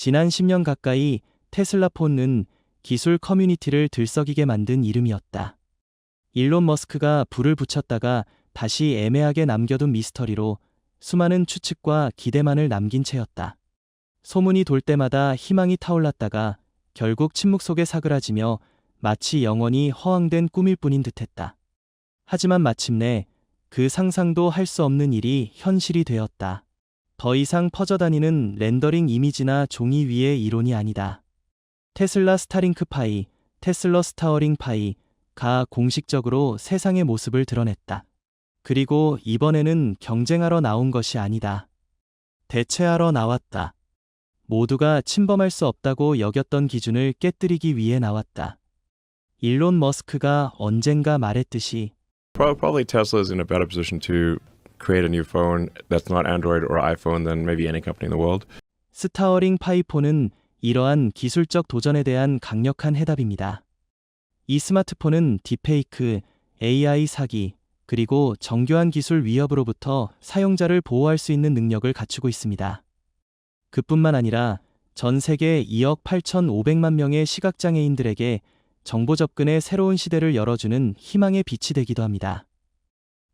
지난 10년 가까이 테슬라 폰은 기술 커뮤니티를 들썩이게 만든 이름이었다. 일론 머스크가 불을 붙였다가 다시 애매하게 남겨둔 미스터리로 수많은 추측과 기대만을 남긴 채였다. 소문이 돌 때마다 희망이 타올랐다가 결국 침묵 속에 사그라지며 마치 영원히 허황된 꿈일 뿐인 듯했다. 하지만 마침내 그 상상도 할 수 없는 일이 현실이 되었다. 더 이상 퍼져다니는 렌더링 이미지나 종이 위의 이론이 아니다. 테슬라 스타링크 파이, 테슬러 스타어링 파이가 공식적으로 세상의 모습을 드러냈다. 그리고 이번에는 경쟁하러 나온 것이 아니다. 대체하러 나왔다. 모두가 침범할 수 없다고 여겼던 기준을 깨뜨리기 위해 나왔다. 일론 머스크가 언젠가 말했듯이 Probably Tesla is in a better position to create a new phone that's not Android or iPhone than maybe any company in the world. 스타어링 파이폰은 이러한 기술적 도전에 대한 강력한 해답입니다. 이 스마트폰은 딥페이크, AI 사기, 그리고 정교한 기술 위협으로부터 사용자를 보호할 수 있는 능력을 갖추고 있습니다. 그뿐만 아니라 전 세계 2억 8,500만 명의 시각장애인들에게 정보 접근의 새로운 시대를 열어주는 희망의 빛이 되기도 합니다.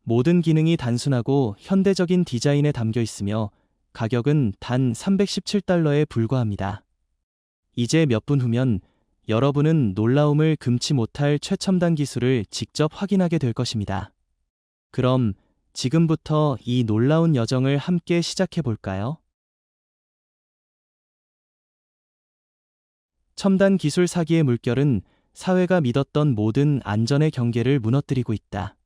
모든 기능이 단순하고 현대적인 디자인에 담겨 있으며 가격은 단 $317에 불과합니다. 이제 몇 분 후면 여러분은 놀라움을 금치 못할 최첨단 기술을 직접 확인하게 될 것입니다. 그럼 지금부터 이 놀라운 여정을 함께 시작해 볼까요? 첨단 기술 사기의 물결은 사회가 믿었던 모든 안전의 경계를 무너뜨리고 있다.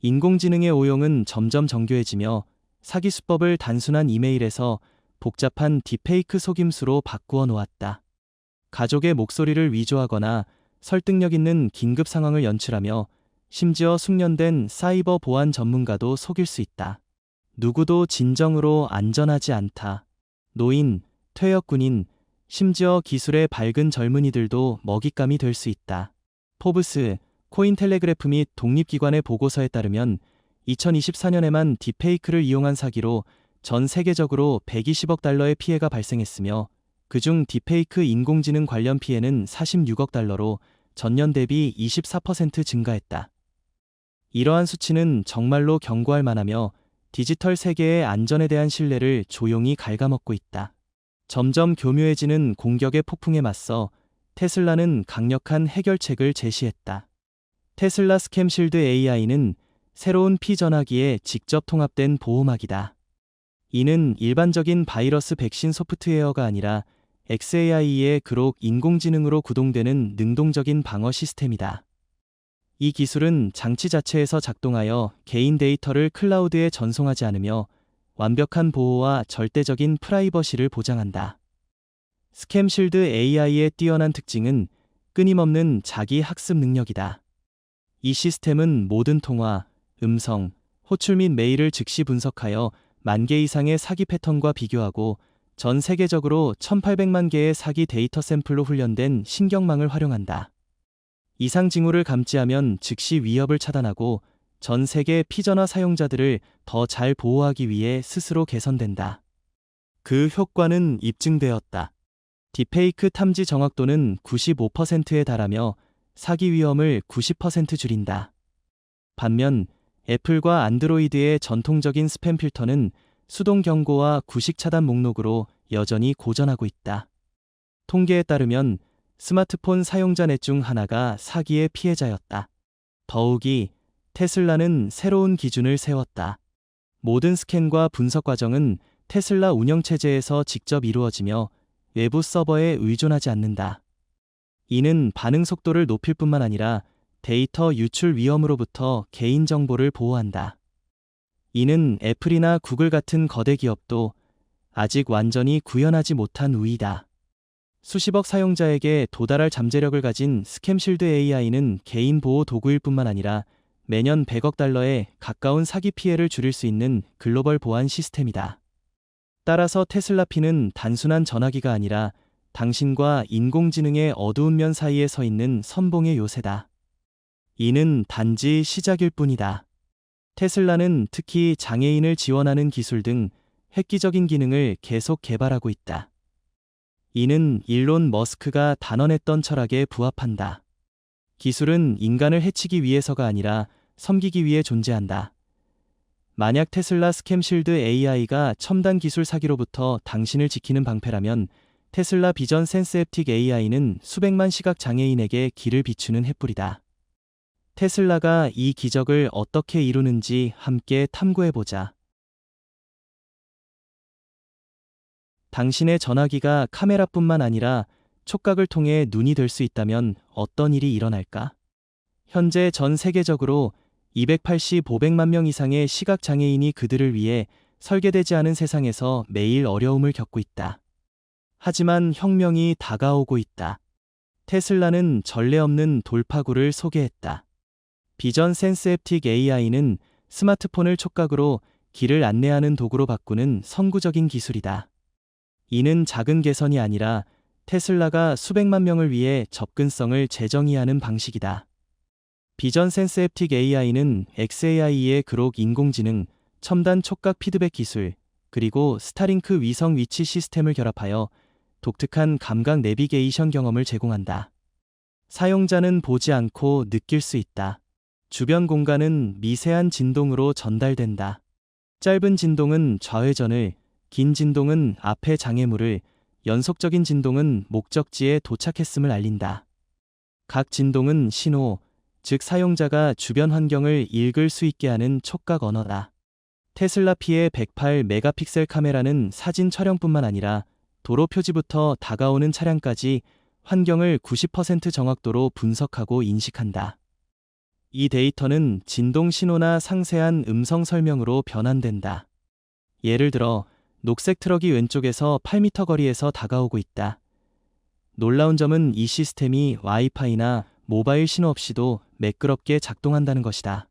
인공지능의 오용은 점점 정교해지며 사기 수법을 단순한 이메일에서 복잡한 딥페이크 속임수로 바꾸어 놓았다. 가족의 목소리를 위조하거나 설득력 있는 긴급 상황을 연출하며 심지어 숙련된 사이버 보안 전문가도 속일 수 있다. 누구도 진정으로 안전하지 않다. 노인, 퇴역 군인, 심지어 기술의 밝은 젊은이들도 먹잇감이 될 수 있다. 포브스, 코인텔레그래프 및 독립기관의 보고서에 따르면 2024년에만 딥페이크를 이용한 사기로 전 세계적으로 $120억 피해가 발생했으며 그중 딥페이크 인공지능 관련 피해는 $46억 전년 대비 24% 증가했다. 이러한 수치는 정말로 경고할 만하며 디지털 세계의 안전에 대한 신뢰를 조용히 갉아먹고 있다. 점점 교묘해지는 공격의 폭풍에 맞서 테슬라는 강력한 해결책을 제시했다. 테슬라 스캠 실드 AI는 새로운 피전화기에 직접 통합된 보호막이다. 이는 일반적인 바이러스 백신 소프트웨어가 아니라 xAI의 그록 인공지능으로 구동되는 능동적인 방어 시스템이다. 이 기술은 장치 자체에서 작동하여 개인 데이터를 클라우드에 전송하지 않으며 완벽한 보호와 절대적인 프라이버시를 보장한다. 스캠 실드 AI의 뛰어난 특징은 끊임없는 자기 학습 능력이다. 이 시스템은 모든 통화, 음성, 호출 및 메일을 즉시 분석하여 10,000개 이상의 사기 패턴과 비교하고 전 세계적으로 1,800만 개의 사기 데이터 샘플로 훈련된 신경망을 활용한다. 이상 징후를 감지하면 즉시 위협을 차단하고 전 세계 피전화 사용자들을 더 잘 보호하기 위해 스스로 개선된다. 그 효과는 입증되었다. 딥페이크 탐지 정확도는 95%에 달하며 사기 위험을 90% 줄인다. 반면 애플과 안드로이드의 전통적인 스팸 필터는 수동 경고와 구식 차단 목록으로 여전히 고전하고 있다. 통계에 따르면 스마트폰 사용자 넷 중 하나가 사기의 피해자였다. 더욱이 테슬라는 새로운 기준을 세웠다. 모든 스캔과 분석 과정은 테슬라 운영체제에서 직접 이루어지며 외부 서버에 의존하지 않는다. 이는 반응 속도를 높일 뿐만 아니라 데이터 유출 위험으로부터 개인정보를 보호한다. 이는 애플이나 구글 같은 거대 기업도 아직 완전히 구현하지 못한 우위다. 수십억 사용자에게 도달할 잠재력을 가진 스캠실드 AI는 개인 보호 도구일 뿐만 아니라 매년 $100억 가까운 사기 피해를 줄일 수 있는 글로벌 보안 시스템이다. 따라서 테슬라 P는 단순한 전화기가 아니라 당신과 인공지능의 어두운 면 사이에 서 있는 선봉의 요새다. 이는 단지 시작일 뿐이다. 테슬라는 특히 장애인을 지원하는 기술 등 획기적인 기능을 계속 개발하고 있다. 이는 일론 머스크가 단언했던 철학에 부합한다. 기술은 인간을 해치기 위해서가 아니라 섬기기 위해 존재한다. 만약 테슬라 스캠실드 AI가 첨단 기술 사기로부터 당신을 지키는 방패라면 테슬라 비전 센스햅틱 AI는 수백만 시각 장애인에게 길을 비추는 횃불이다. 테슬라가 이 기적을 어떻게 이루는지 함께 탐구해보자. 당신의 전화기가 카메라뿐만 아니라 촉각을 통해 눈이 될 수 있다면 어떤 일이 일어날까? 현재 전 세계적으로 285백만 명 이상의 시각장애인이 그들을 위해 설계되지 않은 세상에서 매일 어려움을 겪고 있다. 하지만 혁명이 다가오고 있다. 테슬라는 전례 없는 돌파구를 소개했다. 비전 센스햅틱 AI는 스마트폰을 촉각으로 길을 안내하는 도구로 바꾸는 선구적인 기술이다. 이는 작은 개선이 아니라 테슬라가 수백만 명을 위해 접근성을 재정의하는 방식이다. 비전 센스햅틱 AI는 xAI의 그록 인공지능, 첨단 촉각 피드백 기술, 그리고 스타링크 위성 위치 시스템을 결합하여 독특한 감각 내비게이션 경험을 제공한다. 사용자는 보지 않고 느낄 수 있다. 주변 공간은 미세한 진동으로 전달된다. 짧은 진동은 좌회전을, 긴 진동은 앞의 장애물을, 연속적인 진동은 목적지에 도착했음을 알린다. 각 진동은 신호, 즉 사용자가 주변 환경을 읽을 수 있게 하는 촉각 언어다. 테슬라 P의 108메가픽셀 카메라는 사진 촬영뿐만 아니라 도로 표지부터 다가오는 차량까지 환경을 90% 정확도로 분석하고 인식한다. 이 데이터는 진동 신호나 상세한 음성 설명으로 변환된다. 예를 들어 녹색 트럭이 왼쪽에서 8m 거리에서 다가오고 있다. 놀라운 점은 이 시스템이 와이파이나 모바일 신호 없이도 매끄럽게 작동한다는 것이다.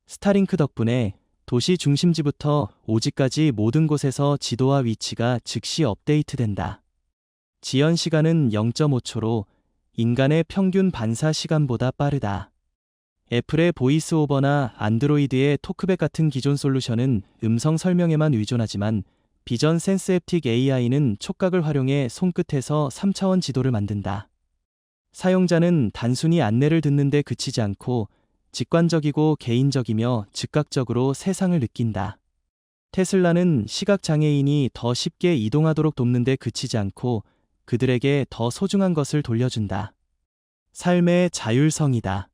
스타링크 덕분에 도시 중심지부터 오지까지 모든 곳에서 지도와 위치가 즉시 업데이트된다. 지연 시간은 0.5초로 인간의 평균 반사 시간보다 빠르다. 애플의 보이스 오버나 안드로이드의 토크백 같은 기존 솔루션은 음성 설명에만 의존하지만 비전 센스햅틱 AI는 촉각을 활용해 손끝에서 3차원 지도를 만든다. 사용자는 단순히 안내를 듣는 데 그치지 않고 직관적이고 개인적이며 즉각적으로 세상을 느낀다. 테슬라는 시각장애인이 더 쉽게 이동하도록 돕는 데 그치지 않고 그들에게 더 소중한 것을 돌려준다. 삶의 자율성이다.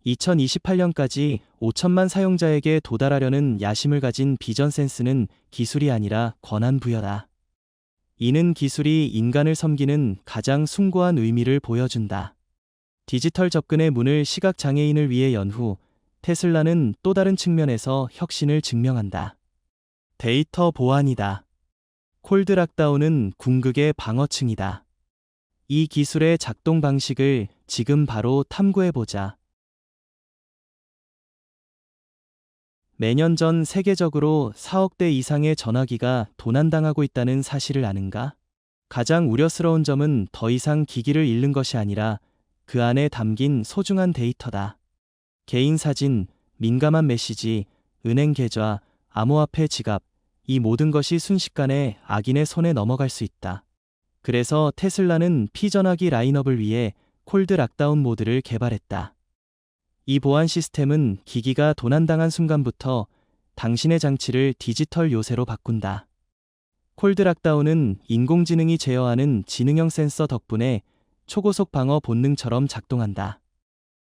2028년까지 5천만 사용자에게 도달하려는 야심을 가진 비전 센스는 기술이 아니라 권한 부여다. 이는 기술이 인간을 섬기는 가장 숭고한 의미를 보여준다. 디지털 접근의 문을 시각장애인을 위해 연 후 테슬라는 또 다른 측면에서 혁신을 증명한다. 데이터 보안이다. 콜드 락다운은 궁극의 방어층이다. 이 기술의 작동 방식을 지금 바로 탐구해보자. 매년 전 세계적으로 4억 대 이상의 전화기가 도난당하고 있다는 사실을 아는가? 가장 우려스러운 점은 더 이상 기기를 잃는 것이 아니라 그 안에 담긴 소중한 데이터다. 개인 사진, 민감한 메시지, 은행 계좌, 암호화폐 지갑, 이 모든 것이 순식간에 악인의 손에 넘어갈 수 있다. 그래서 테슬라는 P전화기 라인업을 위해 콜드 락다운 모드를 개발했다. 이 보안 시스템은 기기가 도난당한 순간부터 당신의 장치를 디지털 요새로 바꾼다. 콜드 락다운은 인공지능이 제어하는 지능형 센서 덕분에 초고속 방어 본능처럼 작동한다.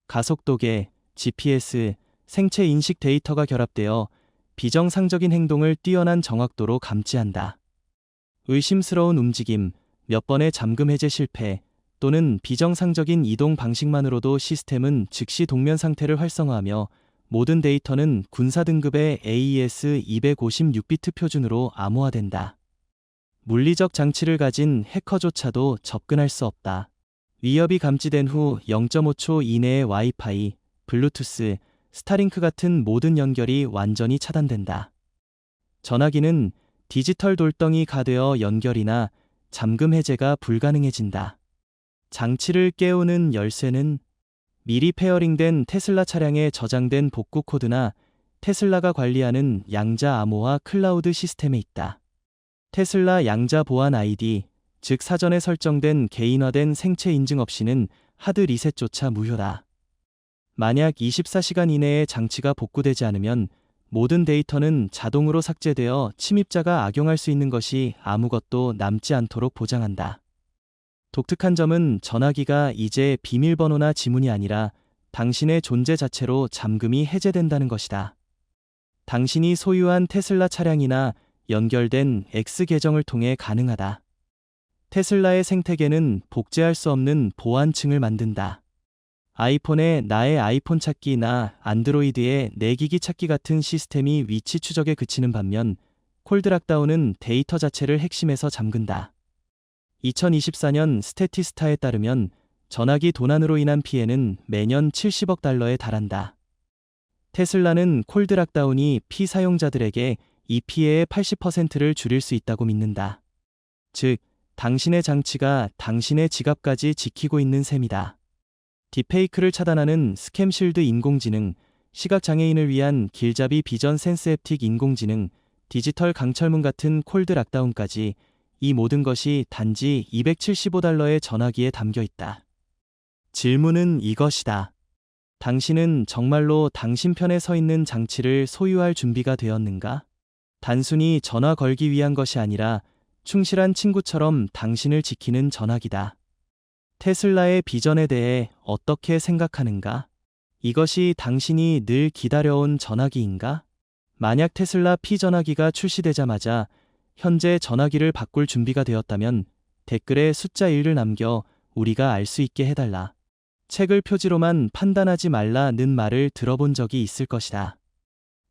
가속도계, GPS, 생체 인식 데이터가 결합되어 비정상적인 행동을 뛰어난 정확도로 감지한다. 의심스러운 움직임, 몇 번의 잠금 해제 실패, 또는 비정상적인 이동 방식만으로도 시스템은 즉시 동면 상태를 활성화하며 모든 데이터는 군사 등급의 AES 256비트 표준으로 암호화된다. 물리적 장치를 가진 해커조차도 접근할 수 없다. 위협이 감지된 후 0.5초 이내에 와이파이, 블루투스, 스타링크 같은 모든 연결이 완전히 차단된다. 전화기는 디지털 돌덩이 가되어 연결이나 잠금 해제가 불가능해진다. 장치를 깨우는 열쇠는 미리 페어링된 테슬라 차량에 저장된 복구 코드나 테슬라가 관리하는 양자 암호화 클라우드 시스템에 있다. 테슬라 양자 보안 아이디, 즉 사전에 설정된 개인화된 생체 인증 없이는 하드 리셋조차 무효다. 만약 24시간 이내에 장치가 복구되지 않으면 모든 데이터는 자동으로 삭제되어 침입자가 악용할 수 있는 것이 아무것도 남지 않도록 보장한다. 독특한 점은 전화기가 이제 비밀번호나 지문이 아니라 당신의 존재 자체로 잠금이 해제된다는 것이다. 당신이 소유한 테슬라 차량이나 연결된 X 계정을 통해 가능하다. 테슬라의 생태계는 복제할 수 없는 보안층을 만든다. 아이폰의 나의 아이폰 찾기나 안드로이드의 내 기기 찾기 같은 시스템이 위치 추적에 그치는 반면 콜드락다운은 데이터 자체를 핵심에서 잠근다. 2024년 스태티스타에 따르면 전화기 도난으로 인한 피해는 매년 70억 달러에 달한다. 테슬라는 콜드락다운이 피사용자들에게 이 피해의 80%를 줄일 수 있다고 믿는다. 즉, 당신의 장치가 당신의 지갑까지 지키고 있는 셈이다. 딥페이크를 차단하는 스캠실드 인공지능, 시각장애인을 위한 길잡이 비전 센스햅틱 인공지능, 디지털 강철문 같은 콜드 락다운까지 이 모든 것이 단지 275달러의 전화기에 담겨 있다. 질문은 이것이다. 당신은 정말로 당신 편에 서 있는 장치를 소유할 준비가 되었는가? 단순히 전화 걸기 위한 것이 아니라 충실한 친구처럼 당신을 지키는 전화기다. 테슬라의 비전에 대해 어떻게 생각하는가? 이것이 당신이 늘 기다려온 전화기인가? 만약 테슬라 P 전화기가 출시되자마자 현재 전화기를 바꿀 준비가 되었다면 댓글에 숫자 1을 남겨 우리가 알 수 있게 해달라. 책을 표지로만 판단하지 말라는 말을 들어본 적이 있을 것이다.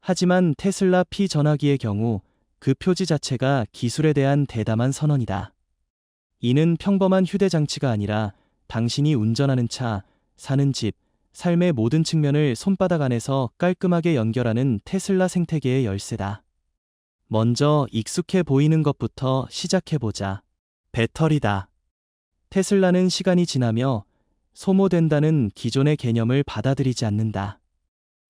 하지만 테슬라 P 전화기의 경우 그 표지 자체가 기술에 대한 대담한 선언이다. 이는 평범한 휴대장치가 아니라 당신이 운전하는 차, 사는 집, 삶의 모든 측면을 손바닥 안에서 깔끔하게 연결하는 테슬라 생태계의 열쇠다. 먼저 익숙해 보이는 것부터 시작해보자. 배터리다. 테슬라는 시간이 지나며 소모된다는 기존의 개념을 받아들이지 않는다.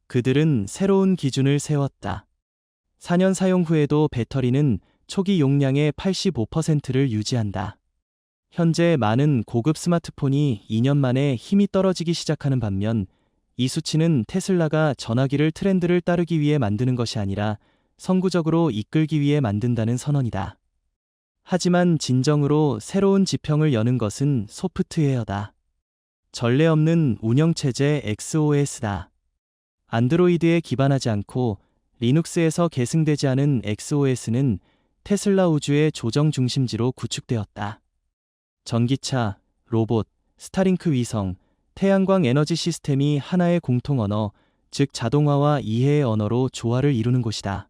그들은 새로운 기준을 세웠다. 4년 사용 후에도 배터리는 초기 용량의 85%를 유지한다. 현재 많은 고급 스마트폰이 2년 만에 힘이 떨어지기 시작하는 반면 이 수치는 테슬라가 전화기를 트렌드를 따르기 위해 만드는 것이 아니라 선구적으로 이끌기 위해 만든다는 선언이다. 하지만 진정으로 새로운 지평을 여는 것은 소프트웨어다. 전례 없는 운영체제 XOS다. 안드로이드에 기반하지 않고 리눅스에서 계승되지 않은 XOS는 테슬라 우주의 조정 중심지로 구축되었다. 전기차, 로봇, 스타링크 위성, 태양광 에너지 시스템이 하나의 공통 언어, 즉 자동화와 이해의 언어로 조화를 이루는 곳이다.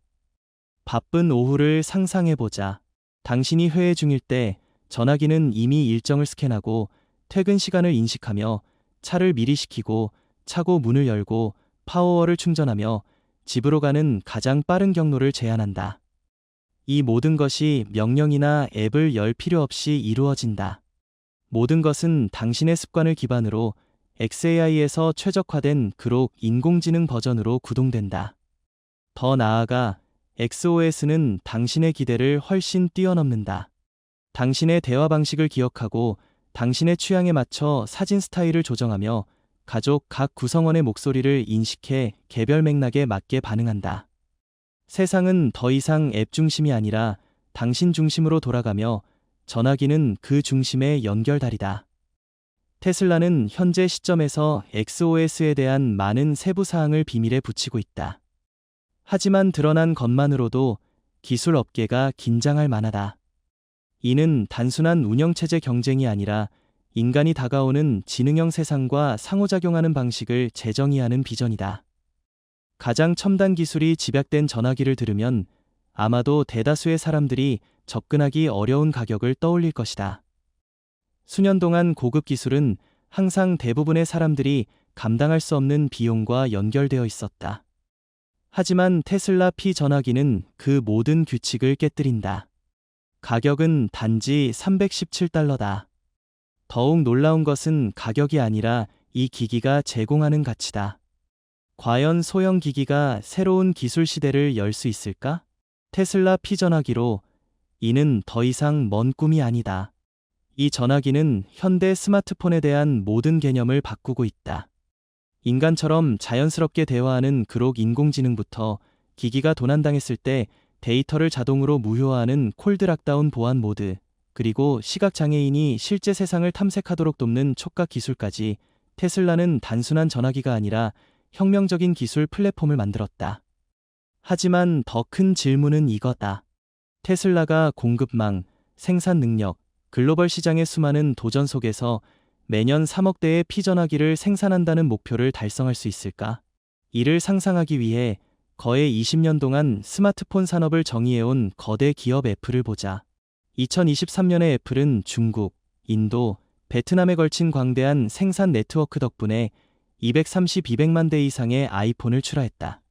바쁜 오후를 상상해보자. 당신이 회의 중일 때 전화기는 이미 일정을 스캔하고 퇴근 시간을 인식하며 차를 미리 시키고 차고 문을 열고 파워워를 충전하며 집으로 가는 가장 빠른 경로를 제안한다. 이 모든 것이 명령이나 앱을 열 필요 없이 이루어진다. 모든 것은 당신의 습관을 기반으로 xAI에서 최적화된 그록 인공지능 버전으로 구동된다. 더 나아가 XOS는 당신의 기대를 훨씬 뛰어넘는다. 당신의 대화 방식을 기억하고 당신의 취향에 맞춰 사진 스타일을 조정하며 가족 각 구성원의 목소리를 인식해 개별 맥락에 맞게 반응한다. 세상은 더 이상 앱 중심이 아니라 당신 중심으로 돌아가며 전화기는 그 중심의 연결다리다. 테슬라는 현재 시점에서 XOS에 대한 많은 세부 사항을 비밀에 붙이고 있다. 하지만 드러난 것만으로도 기술 업계가 긴장할 만하다. 이는 단순한 운영체제 경쟁이 아니라 인간이 다가오는 지능형 세상과 상호작용하는 방식을 재정의하는 비전이다. 가장 첨단 기술이 집약된 전화기를 들으면 아마도 대다수의 사람들이 접근하기 어려운 가격을 떠올릴 것이다. 수년 동안 고급 기술은 항상 대부분의 사람들이 감당할 수 없는 비용과 연결되어 있었다. 하지만 테슬라 P 전화기는 그 모든 규칙을 깨뜨린다. 가격은 단지 $317다. 더욱 놀라운 것은 가격이 아니라 이 기기가 제공하는 가치다. 과연 소형 기기가 새로운 기술 시대를 열 수 있을까? 테슬라 P 전화기로 이는 더 이상 먼 꿈이 아니다. 이 전화기는 현대 스마트폰에 대한 모든 개념을 바꾸고 있다. 인간처럼 자연스럽게 대화하는 그록 인공지능부터 기기가 도난당했을 때 데이터를 자동으로 무효화하는 콜드 락다운 보안 모드, 그리고 시각장애인이 실제 세상을 탐색하도록 돕는 촉각 기술까지 테슬라는 단순한 전화기가 아니라 혁명적인 기술 플랫폼을 만들었다. 하지만 더 큰 질문은 이거다. 테슬라가 공급망, 생산 능력, 글로벌 시장의 수많은 도전 속에서 매년 3억 대의 피전화기를 생산한다는 목표를 달성할 수 있을까? 이를 상상하기 위해 거의 20년 동안 스마트폰 산업을 정의해온 거대 기업 애플을 보자. 2023년에 애플은 중국, 인도, 베트남에 걸친 광대한 생산 네트워크 덕분에 200만 대 이상의 아이폰을 출하했다.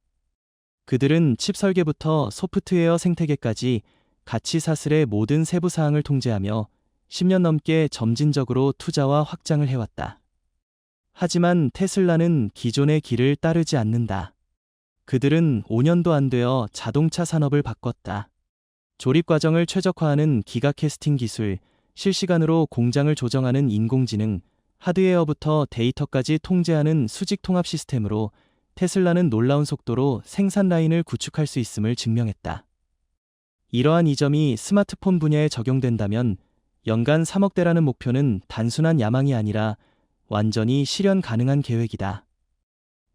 그들은 칩 설계부터 소프트웨어 생태계까지 가치 사슬의 모든 세부 사항을 통제하며 10년 넘게 점진적으로 투자와 확장을 해왔다. 하지만 테슬라는 기존의 길을 따르지 않는다. 그들은 5년도 안 되어 자동차 산업을 바꿨다. 조립 과정을 최적화하는 기가 캐스팅 기술, 실시간으로 공장을 조정하는 인공지능, 하드웨어부터 데이터까지 통제하는 수직 통합 시스템으로 테슬라는 놀라운 속도로 생산 라인을 구축할 수 있음을 증명했다. 이러한 이점이 스마트폰 분야에 적용된다면 연간 3억 대라는 목표는 단순한 야망이 아니라 완전히 실현 가능한 계획이다.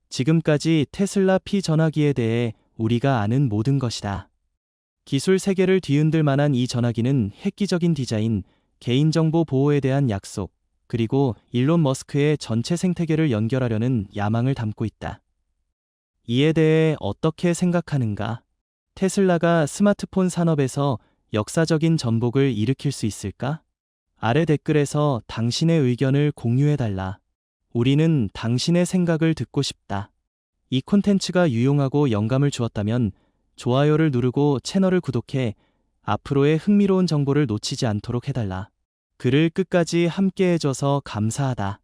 지금까지 테슬라 P 전화기에 대해 우리가 아는 모든 것이다. 기술 세계를 뒤흔들 만한 이 전화기는 획기적인 디자인, 개인정보 보호에 대한 약속, 그리고 일론 머스크의 전체 생태계를 연결하려는 야망을 담고 있다. 이에 대해 어떻게 생각하는가? 테슬라가 스마트폰 산업에서 역사적인 전복을 일으킬 수 있을까? 아래 댓글에서 당신의 의견을 공유해달라. 우리는 당신의 생각을 듣고 싶다. 이 콘텐츠가 유용하고 영감을 주었다면 좋아요를 누르고 채널을 구독해 앞으로의 흥미로운 정보를 놓치지 않도록 해달라. 글을 끝까지 함께 해줘서 감사하다.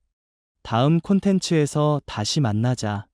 다음 콘텐츠에서 다시 만나자.